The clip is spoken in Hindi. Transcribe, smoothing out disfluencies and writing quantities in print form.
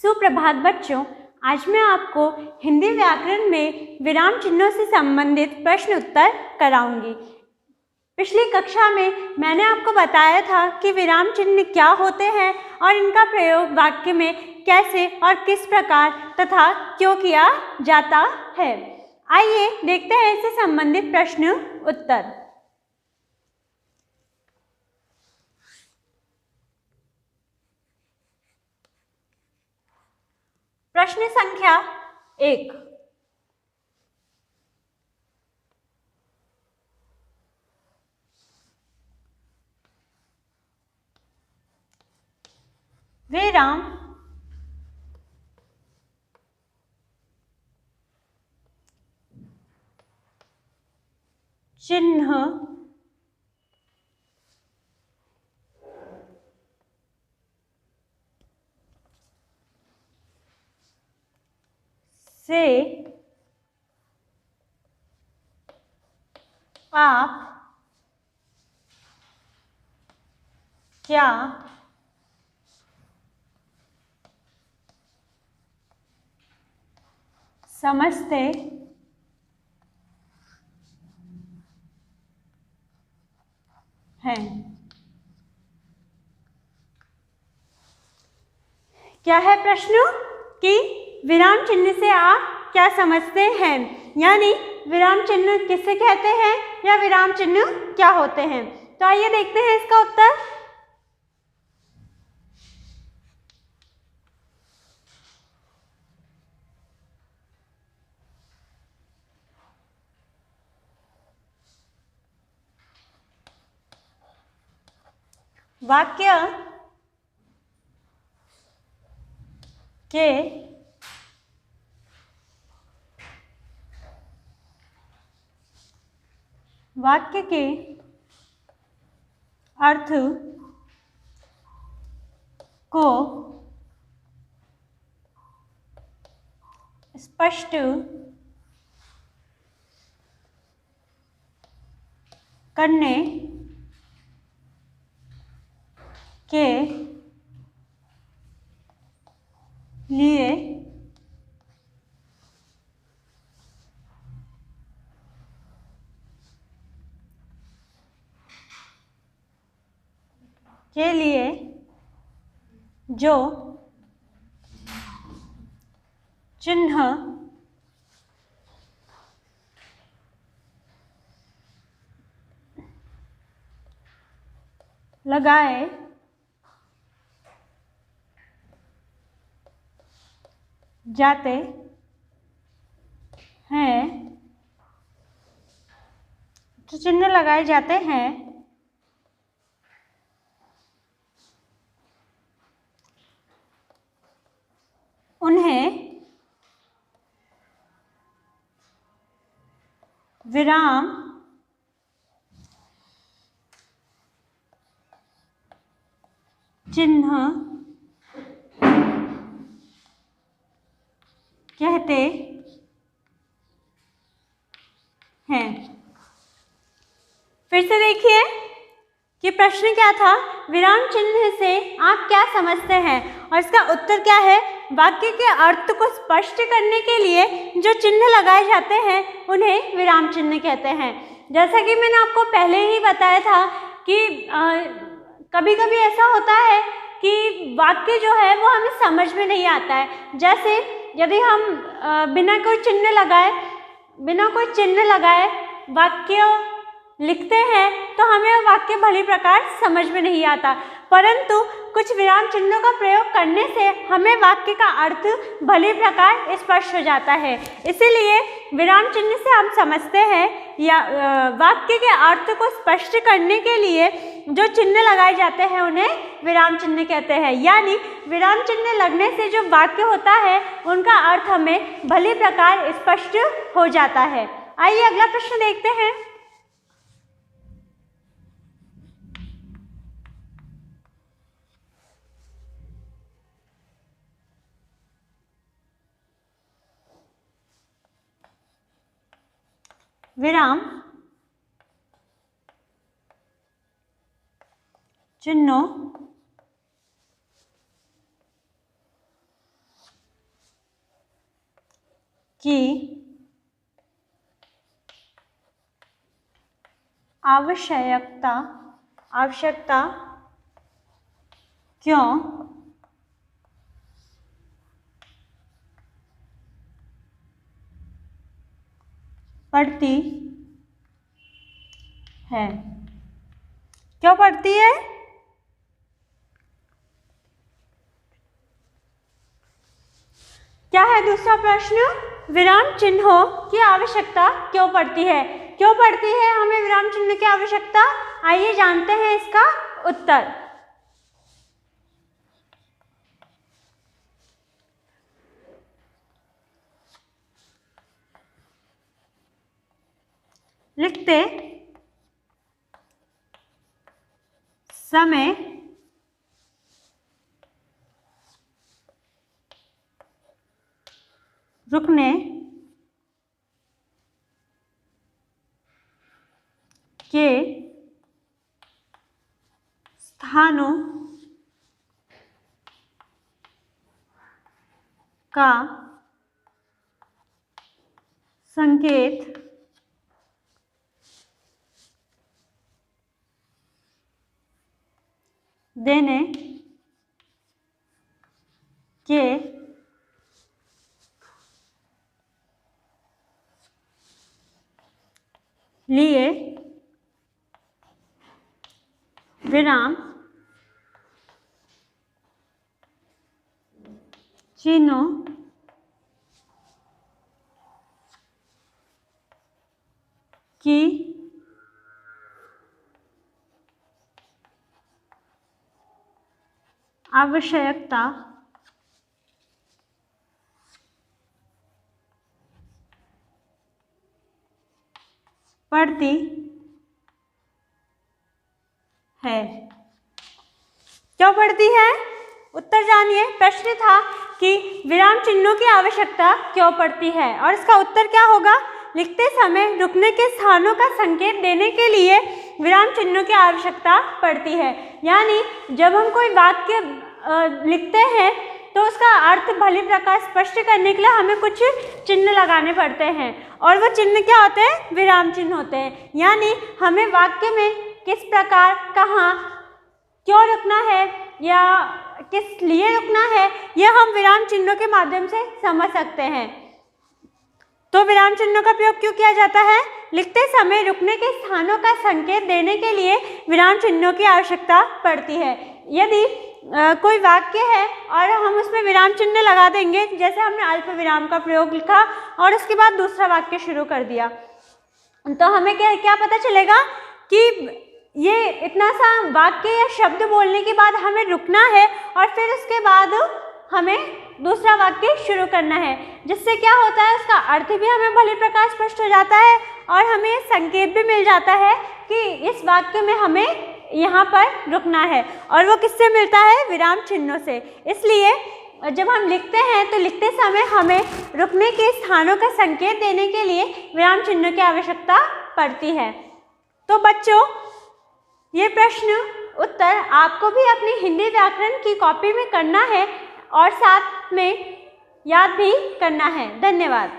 सुप्रभात बच्चों, आज मैं आपको हिंदी व्याकरण में विराम चिन्हों से संबंधित प्रश्न उत्तर कराऊंगी। पिछली कक्षा में मैंने आपको बताया था कि विराम चिन्ह क्या होते हैं और इनका प्रयोग वाक्य में कैसे और किस प्रकार तथा क्यों किया जाता है। आइए देखते हैं इससे संबंधित प्रश्न उत्तर। प्रश्न संख्या 1। विराम चिन्ह से आप क्या समझते हैं। क्या है प्रश्न कि विराम चिन्ह से आप क्या समझते हैं, यानी विराम चिन्ह किसे कहते हैं या विराम चिन्ह क्या होते हैं। तो आइए देखते हैं इसका उत्तर। वाक्य के अर्थ को स्पष्ट करने के लिए जो चिन्ह लगाए जाते हैं, जो चिन्ह लगाए जाते हैं उन्हें विराम चिन्ह कहते हैं। फिर से देखिए कि प्रश्न क्या था, विराम चिन्ह से आप क्या समझते हैं, और इसका उत्तर क्या है, वाक्य के अर्थ को स्पष्ट करने के लिए जो चिन्ह लगाए जाते हैं उन्हें विराम चिन्ह कहते हैं। जैसा कि मैंने आपको पहले ही बताया था कि कभी कभी ऐसा होता है कि वाक्य जो है वो हमें समझ में नहीं आता है। जैसे यदि हम बिना कोई चिन्ह लगाए वाक्य लिखते हैं तो हमें वाक्य भली प्रकार समझ में नहीं आता, परंतु कुछ विराम चिन्हों का प्रयोग करने से हमें वाक्य का अर्थ भली प्रकार स्पष्ट हो जाता है। इसीलिए विराम चिन्ह से हम समझते हैं या वाक्य के अर्थ को स्पष्ट करने के लिए जो चिन्ह लगाए जाते हैं उन्हें विराम चिन्ह कहते हैं। यानी विराम चिन्ह लगने से जो वाक्य होता है उनका अर्थ हमें भली प्रकार स्पष्ट हो जाता है। आइए अगला प्रश्न देखते हैं। विराम चिन्हों की आवश्यकता क्यों पड़ती है? क्यों पड़ती है? क्या है दूसरा प्रश्न? विराम चिन्हों की आवश्यकता क्यों पड़ती है? क्यों पड़ती है हमें विराम चिन्ह की आवश्यकता? आइए जानते हैं इसका उत्तर। लिखते समय रुकने के स्थानों का संकेत देने के लिए विराम चिन्हों की आवश्यकता पड़ती है। क्यों पड़ती है? उत्तर जानिए। प्रश्न था कि विराम चिन्हों की आवश्यकता क्यों पड़ती है और इसका उत्तर क्या होगा? लिखते समय रुकने के स्थानों का संकेत देने के लिए विराम चिन्हों की आवश्यकता पड़ती है। यानी जब हम कोई वाक्य लिखते हैं तो उसका अर्थ भली प्रकार स्पष्ट करने के लिए हमें कुछ चिन्ह लगाने पड़ते हैं और वो चिन्ह क्या होते हैं? विराम चिन्ह होते हैं। यानी हमें वाक्य में किस प्रकार, कहाँ, क्यों रुकना है या किस लिए रुकना है, यह हम विराम चिन्हों के माध्यम से समझ सकते हैं। तो विराम चिन्हों का प्रयोग क्यों किया जाता है? लिखते समय रुकने के स्थानों का संकेत देने के लिए विराम चिन्हों की आवश्यकता पड़ती है। यदि कोई वाक्य है और हम उसमें विराम चिन्ह लगा देंगे, जैसे हमने अल्प विराम का प्रयोग लिखा और उसके बाद दूसरा वाक्य शुरू कर दिया, तो हमें क्या पता चलेगा कि ये इतना सा वाक्य या शब्द बोलने के बाद हमें रुकना है और फिर उसके बाद हमें दूसरा वाक्य शुरू करना है, जिससे क्या होता है उसका अर्थ भी हमें भली प्रकार स्पष्ट हो जाता है और हमें संकेत भी मिल जाता है कि इस वाक्य में हमें यहाँ पर रुकना है। और वो किससे मिलता है? विराम चिन्हों से। इसलिए जब हम लिखते हैं तो लिखते समय हमें रुकने के स्थानों का संकेत देने के लिए विराम चिन्हों की आवश्यकता पड़ती है। तो बच्चों, ये प्रश्न उत्तर आपको भी अपनी हिंदी व्याकरण की कॉपी में करना है और साथ में याद भी करना है। धन्यवाद।